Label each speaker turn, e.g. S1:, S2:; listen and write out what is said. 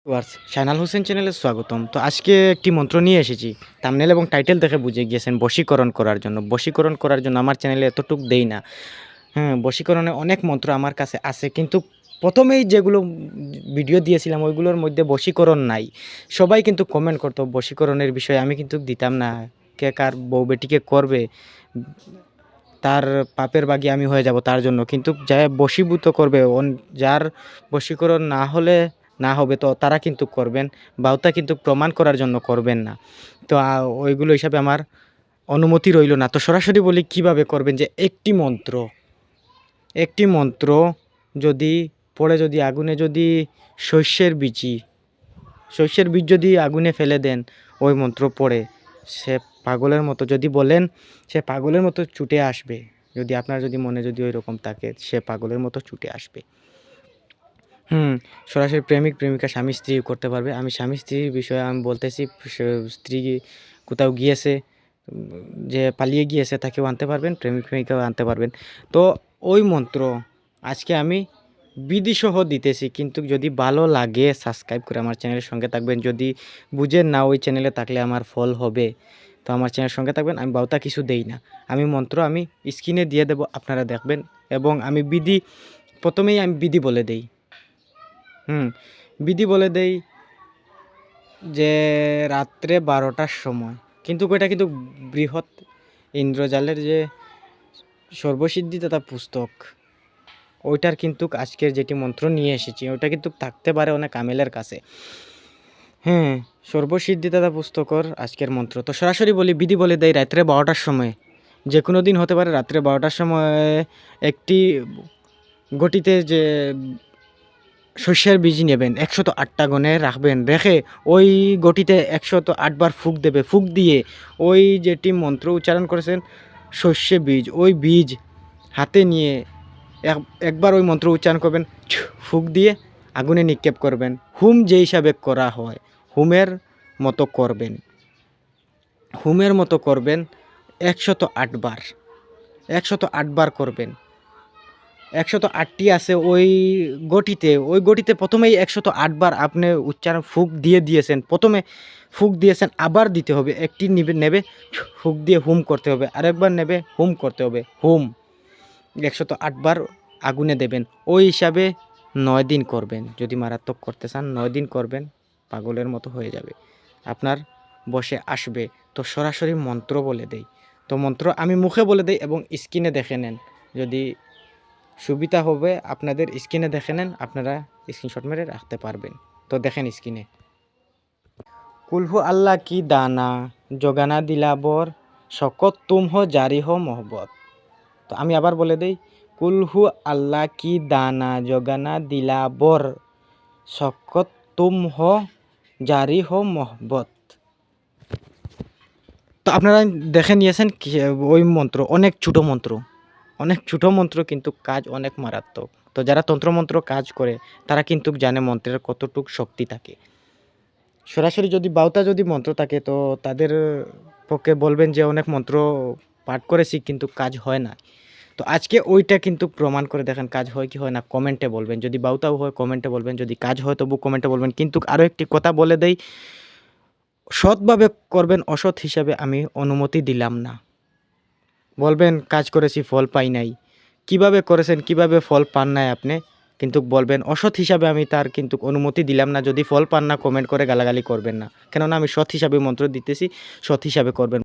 S1: শাইনাল হোসেন চ্যানেলে স্বাগতম। তো আজকে একটি মন্ত্র নিয়ে এসেছি। থাম্বনেল এবং টাইটেল দেখে বুঝে গিয়েছেন বশীকরণ করার জন্য। বশীকরণ করার জন্য আমার চ্যানেলে এতটুক দেই না। হ্যাঁ, বশীকরণে অনেক মন্ত্র আমার কাছে আছে, কিন্তু প্রথমেই যেগুলো ভিডিও দিয়েছিলাম ওইগুলোর মধ্যে বশীকরণ নাই। সবাই কিন্তু কমেন্ট করতো বশীকরণের বিষয়ে, আমি কিন্তু দিতাম না। কে কার বউ বেটিকে করবে, তার পাপের বাগী আমি হয়ে যাব তার জন্য। কিন্তু যা বশীভূত করবে, যার বশীকরণ না হবে তো তারা কিন্তু করবেন, বা ওটা কিন্তু প্রমাণ করার জন্য করবেন না। তো ওইগুলো হিসাবে আমার অনুমতি রইল না। তো সরাসরি বলি কিভাবে করবেন, যে একটি মন্ত্র যদি পড়ে, যদি আগুনে, যদি শস্যের বীজ যদি আগুনে ফেলে দেন, ওই মন্ত্র পড়ে সে পাগলের মতো, যদি বলেন সে পাগলের মতো ছুটে আসবে। যদি আপনার যদি মনে যদি ওই রকম থাকে, সে পাগলের মতো ছুটে আসবে। সরাসরি প্রেমিক প্রেমিকা স্বামী স্ত্রী করতে পারবে। আমি স্বামী স্ত্রীর বিষয়ে আমি বলতেছি, স্ত্রী কোথাও গিয়েছে, যে পালিয়ে গিয়েছে, তাকেও আনতে পারবেন, প্রেমিক প্রেমিকাও আনতে পারবেন। তো ওই মন্ত্র আজকে আমি বিধিসহ দিতেছি, কিন্তু যদি ভালো লাগে সাবস্ক্রাইব করে আমার চ্যানেলের সঙ্গে থাকবেন। যদি বুঝেন না ওই চ্যানেলে থাকলে আমার ফল হবে, তো আমার চ্যানেলের সঙ্গে থাকবেন। আমি বাউতা কিছু দেই না, আমি মন্ত্র আমি স্ক্রিনে দিয়ে দেব, আপনারা দেখবেন। এবং আমি প্রথমেই আমি বিধি বলে দেই। বিধি বলে দেই যে রাত্রে 12টার সময়, কিন্তু এটা কিন্তু বৃহৎ ইন্দ্রজালের যে সর্বসিদ্ধিদাতা পুস্তক, ওইটার কিন্তু আজকের যেটি মন্ত্র নিয়ে এসেছি ওইটা কিন্তু থাকতে পারে অনেক আমেলের কাছে। সর্বসিদ্ধিদাতা পুস্তকর আজকের মন্ত্র। তো সরাসরি বলি, বিধি বলে দেয় রাত্রে 12টার সময়, যে কোনো দিন হতে পারে। রাত্রে 12টার সময় একটি গটিতে যে শস্যের বীজ নেবেন, 108টা গণে রাখবেন, রেখে ওই গটিতে 108 বার ফুঁক দেবে। ফুঁক দিয়ে ওই যেটি মন্ত্র উচ্চারণ করেছেন শস্যে বীজ, ওই বীজ হাতে নিয়ে একবার ওই মন্ত্র উচ্চারণ করবেন, ফুঁক দিয়ে আগুনে নিক্ষেপ করবেন। হুম যে হিসাবে করা হয় হুমের মতো করবেন। 108 বার, 108 বার করবেন। 108টি আছে ওই গটিতে প্রথমেই 108 বার আপনি উচ্চারণ ফুঁক দিয়েছেন। প্রথমে ফুঁক দিয়েছেন, আবার দিতে হবে। একটি নেবে ফুঁক দিয়ে হুম করতে হবে, আরেকবার নেবে হুম করতে হবে। 108 বার আগুনে দেবেন। ওই হিসাবে 9 দিন করবেন। যদি মারাত্মক করতে চান 9 দিন করবেন, পাগলের মতো হয়ে যাবে, আপনার বসে আসবে। তো সরাসরি মন্ত্র বলে দেই। তো মন্ত্র আমি মুখে বলে দেই এবং স্ক্রিনে দেখে নেন। যদি সুবিধা হবে আপনাদের, স্ক্রিনে দেখে নেন, আপনারা স্ক্রিনশট মেরে রাখতে পারবেন। তো দেখেন স্ক্রিনে, কুলহু আল্লাহ কি দানা জগানা দিলাবর, শকত তুম হো জারি হো মোহব্বত। তো আমি আবার বলে দেই, কুলহু আল্লাহ কি দানা জগানা দিলাবর, শকত তুম হো জারি হো মোহব্বত। তো আপনারা দেখে নিয়েছেন ওই মন্ত্র অনেক ছোটো মন্ত্র, কিন্তু কাজ অনেক মারাত্মক। তো যারা তন্ত্রমন্ত্র কাজ করে তারা কিন্তু জানে মন্ত্রের কতটুক শক্তি থাকে। সরাসরি যদি বাউতা যদি মন্ত্র থাকে, তো তাদের পক্ষে বলবেন যে অনেক মন্ত্র পাঠ করেছি কিন্তু কাজ হয় না। তো আজকে ওইটা কিন্তু প্রমাণ করে দেখেন কাজ হয় কি হয় না, কমেন্টে বলবেন। যদি বাউতাও হয় কমেন্টে বলবেন, যদি কাজ হয় তবু কমেন্টে বলবেন। কিন্তু আরও একটি কথা বলে দেই, সৎভাবে করবেন, অসৎ হিসাবে আমি অনুমতি দিলাম না। বলবেন কাজ করেছি ফল পাই নাই, কিভাবে করেছেন, কিভাবে ফল পান নাই আপনি, কিন্তু বলবেন অসৎ হিসাবে আমি তার কিন্তু অনুমতি দিলাম না। যদি ফল পান না কমেন্ট করে গালাগালি করবেন না, কেননা আমি সৎ হিসাবে মন্ত্র দিতেছি, সৎ হিসাবে করবেন।